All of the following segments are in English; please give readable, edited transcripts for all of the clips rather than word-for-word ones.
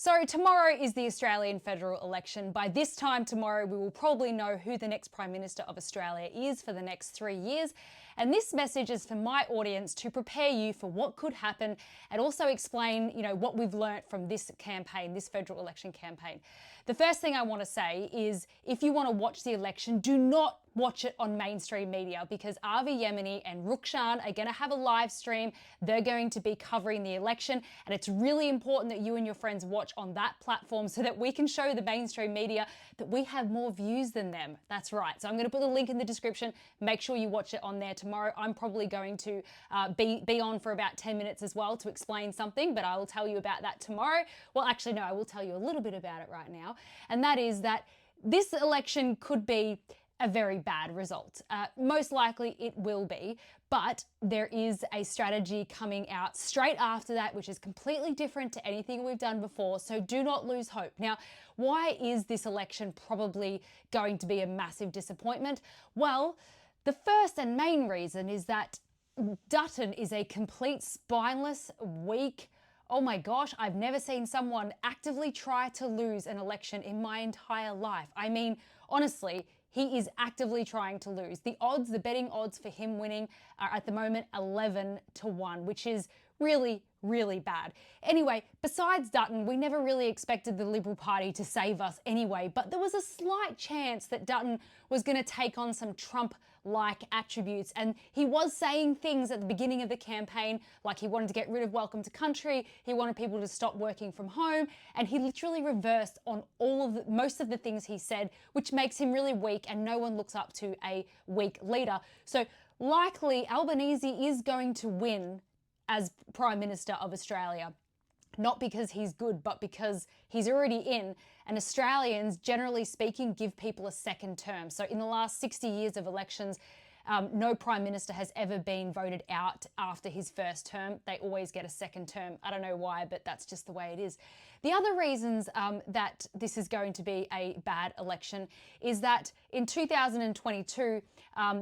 So tomorrow is the Australian federal election. By this time tomorrow, we will probably know who the next Prime Minister of Australia is for the next 3 years. And this message is for my audience to prepare you for what could happen and also explain, what we've learnt from this campaign, this federal election campaign. The first thing I want to say is if you want to watch the election, do not watch it on mainstream media because Avi Yemini and Rukshan are going to have a live stream. They're going to be covering the election, and it's really important that you and your friends watch on that platform so that we can show the mainstream media that we have more views than them. That's right. So I'm going to put the link in the description. Make sure you watch it on there tomorrow. I'm probably going to be on for about 10 minutes as well to explain something, but I will tell you about that tomorrow. Well, actually, no, I will tell you a little bit about it right now, and that is that this election could be a very bad result. Most likely it will be, but there is a strategy coming out straight after that, which is completely different to anything we've done before. So do not lose hope. Now, why is this election probably going to be a massive disappointment? Well, the first and main reason is that Dutton is a complete spineless, weak, oh my gosh, I've never seen someone actively try to lose an election in my entire life. I mean, honestly, he is actively trying to lose. The odds, the betting odds for him winning are at the moment 11-1, which is really, really bad. Anyway, besides Dutton, we never really expected the Liberal Party to save us anyway, but there was a slight chance that Dutton was going to take on some Trump-like attributes, and he was saying things at the beginning of the campaign, like he wanted to get rid of Welcome to Country, he wanted people to stop working from home, and he literally reversed on most of the things he said, which makes him really weak, and no one looks up to a weak leader. So likely Albanese is going to win as Prime Minister of Australia, not because he's good, but because he's already in, and Australians, generally speaking, give people a second term. So in the last 60 years of elections, no Prime Minister has ever been voted out after his first term. They always get a second term. I don't know why, but that's just the way it is. The other reasons that this is going to be a bad election is that in 2022,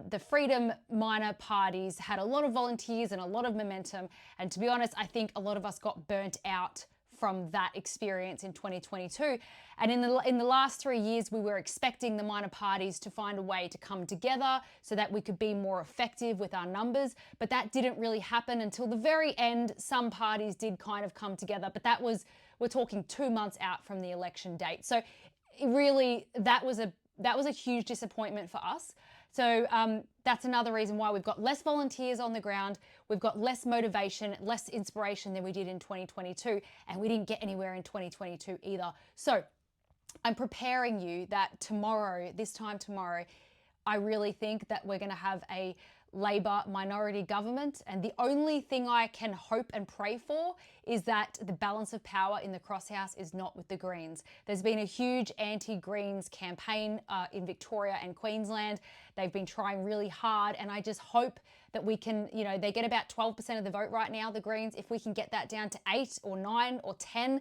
the Freedom minor parties had a lot of volunteers and a lot of momentum. And to be honest, I think a lot of us got burnt out from that experience in 2022. And in the last 3 years, we were expecting the minor parties to find a way to come together so that we could be more effective with our numbers. But that didn't really happen until the very end. Some parties did kind of come together, but we're talking 2 months out from the election date. So really, that was a huge disappointment for us. So that's another reason why we've got less volunteers on the ground, we've got less motivation, less inspiration than we did in 2022, and we didn't get anywhere in 2022 either. So I'm preparing you that tomorrow, this time tomorrow, I really think that we're going to have a Labor minority government, and the only thing I can hope and pray for is that the balance of power in the Crosshouse is not with the Greens. There's been a huge anti-Greens campaign in Victoria and Queensland. They've been trying really hard, and I just hope that we can, they get about 12% of the vote right now, the Greens. If we can get that down to 8 or 9 or 10,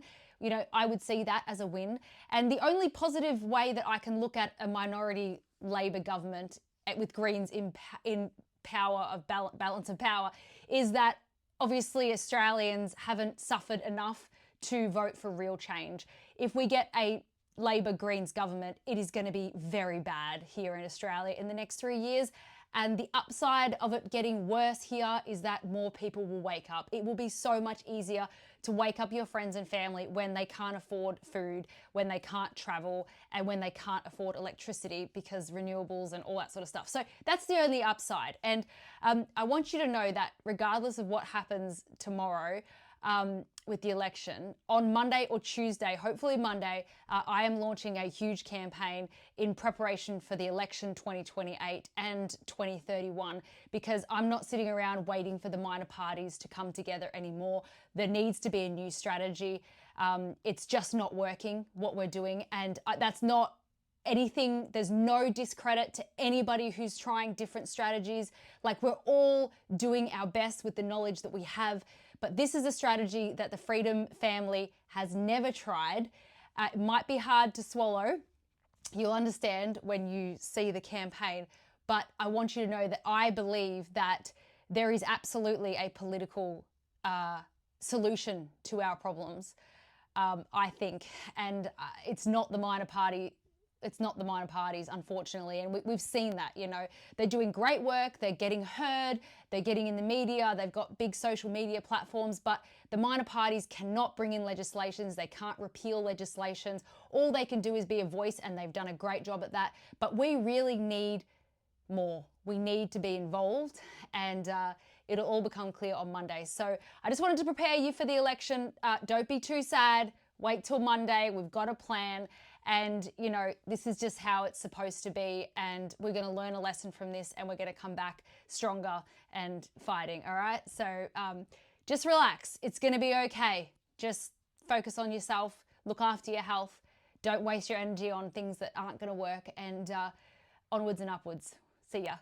I would see that as a win. And the only positive way that I can look at a minority Labor government with Greens in power of balance of power is that obviously Australians haven't suffered enough to vote for real change. If we get a Labor Greens government, it is going to be very bad here in Australia in the next 3 years. And the upside of it getting worse here is that more people will wake up. It will be so much easier to wake up your friends and family when they can't afford food, when they can't travel, and when they can't afford electricity because renewables and all that sort of stuff. So that's the only upside. And I want you to know that regardless of what happens tomorrow, with the election, on Monday or Tuesday, hopefully Monday, I am launching a huge campaign in preparation for the election 2028 and 2031 because I'm not sitting around waiting for the minor parties to come together anymore. There needs to be a new strategy. It's just not working, what we're doing, and that's not anything, there's no discredit to anybody who's trying different strategies. Like, we're all doing our best with the knowledge that we have, but this is a strategy that the Freedom family has never tried. It might be hard to swallow. You'll understand when you see the campaign, but I want you to know that I believe that there is absolutely a political solution to our problems. I think. And it's not the minor party. It's not the minor parties, unfortunately. And we've seen that, you know, they're doing great work. They're getting heard. They're getting in the media. They've got big social media platforms, but the minor parties cannot bring in legislations. They can't repeal legislations. All they can do is be a voice, and they've done a great job at that. But we really need more. We need to be involved, and it'll all become clear on Monday. So I just wanted to prepare you for the election. Don't be too sad. Wait till Monday. We've got a plan. And, you know, this is just how it's supposed to be. And we're going to learn a lesson from this, and we're going to come back stronger and fighting. All right. So just relax. It's going to be okay. Just focus on yourself. Look after your health. Don't waste your energy on things that aren't going to work. And onwards and upwards. See ya.